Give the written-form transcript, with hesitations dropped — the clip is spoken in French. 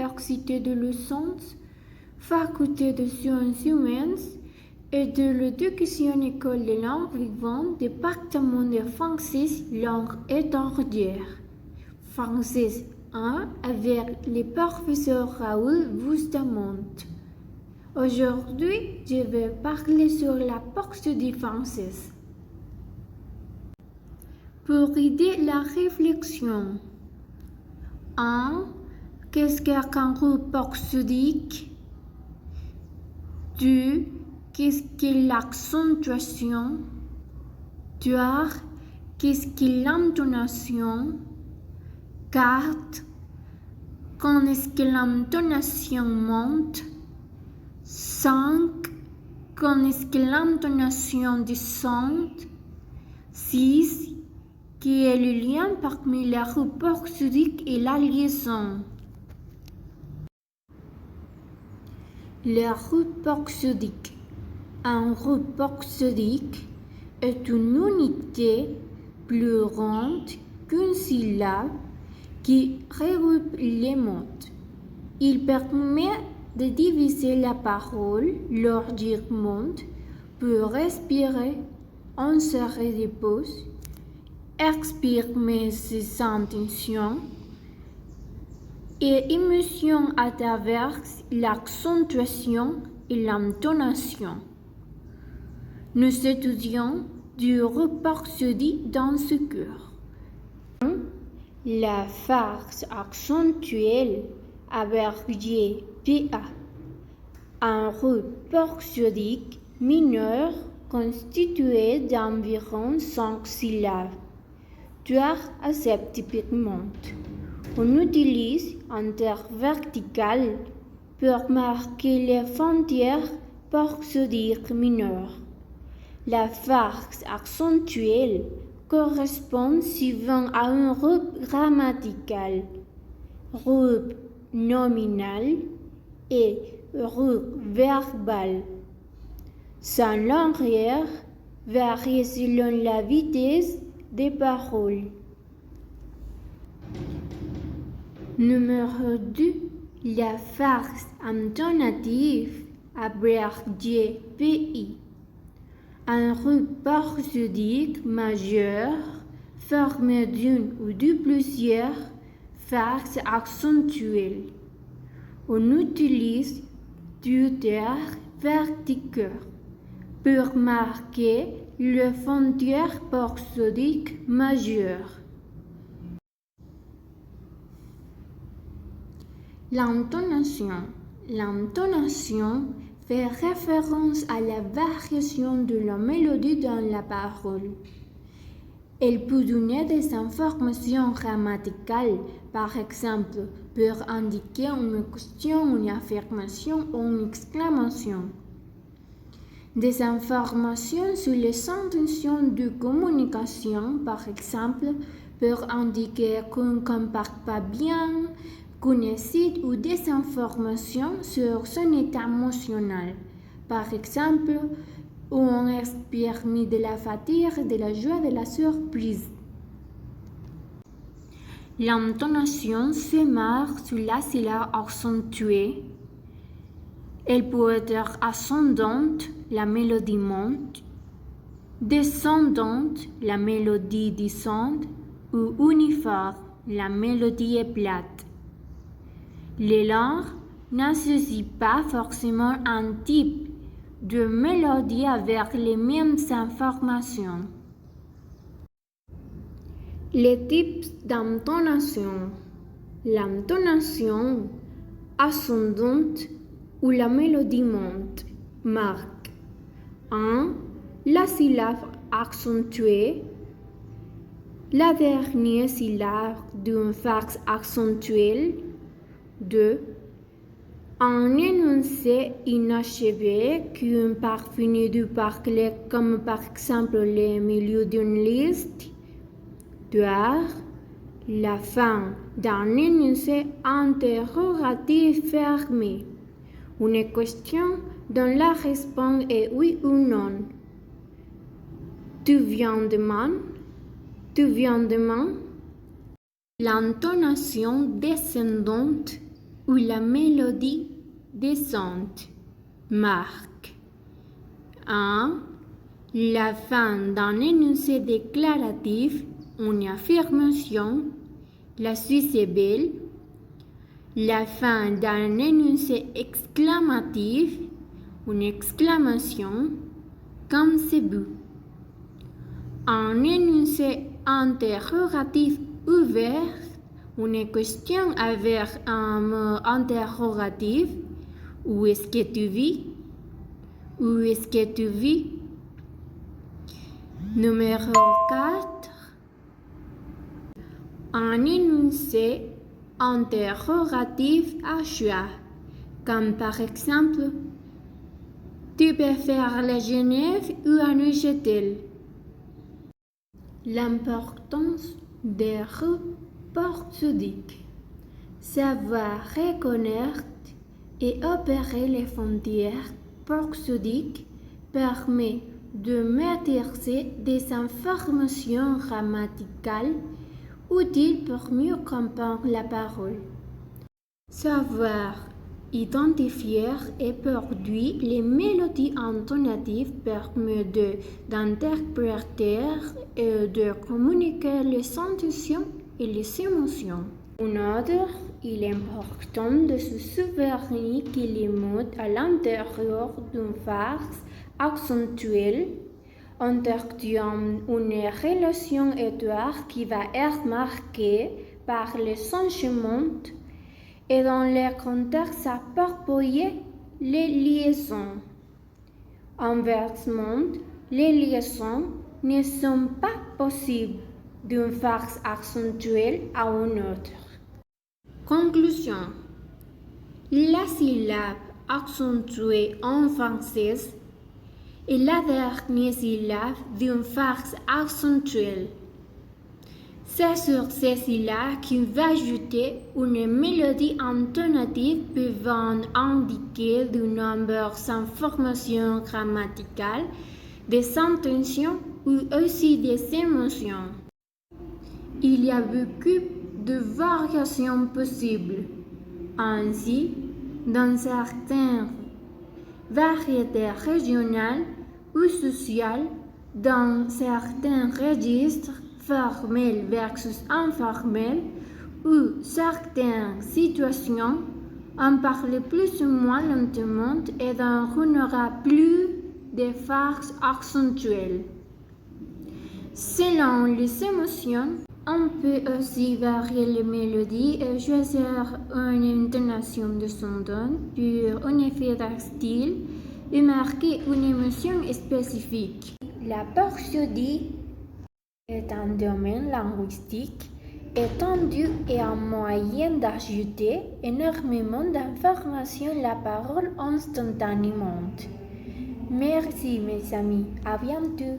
l'Université de Licence, Faculté de Sciences Humaines et de l'Éducation École des langues vivantes, département de français, langue étrangère. Français 1 avec le professeur Raoul Bustamante. Aujourd'hui, je vais parler sur la bourse du français. Pour aider la réflexion, 1. Qu'est-ce qu'un groupe boursique? 2. Qu'est-ce que l'accentuation? 3. Qu'est-ce que l'intonation? 4. Quand est-ce que l'intonation monte? 5. Quand est-ce que l'intonation descend? 6. Quel est le lien parmi la groupe boursique et la liaison? La groupe boursique. Un groupe boursique est une unité plus ronde qu'une syllabe qui regroupe les mots. Il permet de diviser la parole lors du monde pour respirer, insérer des pauses, exprimer ses intentions et émotions à travers l'accentuation et l'intonation. Nous étudions du groupe boursique dans ce cours. La phrase accentuelle abréviée PA. Un groupe boursique mineur constitué d'environ 5 syllabes. 3 à 7 typiquement. On utilise un terme vertical pour marquer les frontières boursiques mineures. La phrase accentuelle correspond souvent à un groupe grammatical, groupe nominal et groupe verbal. Son longueur varie selon la vitesse des paroles. Numéro 2. La phrase intonative abréviée PI. Un groupe boursique majeur formé d'une ou de plusieurs phrases accentuelles. On utilise du terme vertical pour marquer le frontière boursique majeure. L'intonation. L'intonation fait référence à la variation de la mélodie dans la parole. Elle peut donner des informations grammaticales, par exemple, pour indiquer une question, une affirmation ou une exclamation. Des informations sur les intentions de communication, par exemple, pour indiquer qu'on ne compare pas bien, qu'on hésite, ou des informations sur son état émotionnel, par exemple, où on exprime de la fatigue, de la joie, de la surprise. L'intonation se marque sur la syllabe accentuée. Elle peut être ascendante, la mélodie monte, descendante, la mélodie descend, ou uniforme, la mélodie est plate. Les langues n'associent pas forcément un type de mélodie avec les mêmes informations. Les types d'intonation. L'intonation ascendante où la mélodie monte marque 1. La syllabe accentuée. La dernière syllabe d'une phrase accentuelle. 2. Un énoncé inachevé qui est parvenu de parler, comme par exemple le milieu d'une liste. 3. La fin d'un énoncé interrogatif fermé. Une question dont la réponse est oui ou non. Tu viens demain? L'intonation descendante où la mélodie descente marque 1. La fin d'un énoncé déclaratif, une affirmation, la Suisse est belle. La fin d'un énoncé exclamatif, une exclamation, comme c'est beau. Un énoncé interrogatif ouvert, une question avec un mot interrogatif. Où est-ce que tu vis? Où est-ce que tu vis? Numéro 4. Un énoncé interrogatif à choix, comme par exemple tu préfères la Genève ou à Neuchâtel? L'importance des rapports pseudiques. Savoir reconnaître et opérer les frontières prosodiques permet de maîtriser des informations grammaticales utiles pour mieux comprendre la parole. Savoir identifier et produire les mélodies intonatives permet d'interpréter et de communiquer les sensations et les émotions. En outre, il est important de se souvenir que les mots à l'intérieur d'une phrase accentuelle entretiennent une relation étroite qui va être marquée par les changements et dans le contexte approprié, les liaisons. Inversement, les liaisons ne sont pas possibles d'une phrase accentuelle à une autre. Conclusion. La syllabe accentuée en français est la dernière syllabe d'une phrase accentuelle. C'est sur ces syllabes qu'on va ajouter une mélodie intonative pouvant indiquer de nombreuses informations grammaticales, des intentions ou aussi des émotions. Il y a beaucoup de variations possibles. Ainsi, dans certaines variétés régionales ou sociales, dans certains registres formels versus informels ou certaines situations, on parle plus ou moins lentement et on n'aura plus de phrases accentuelles. Selon les émotions, on peut aussi varier les mélodies et choisir une intonation de son ton pour un effet style et marquer une émotion spécifique. La prosodie est un domaine linguistique étendu et un moyen d'ajouter énormément d'informations à la parole instantanément. Merci mes amis, à bientôt.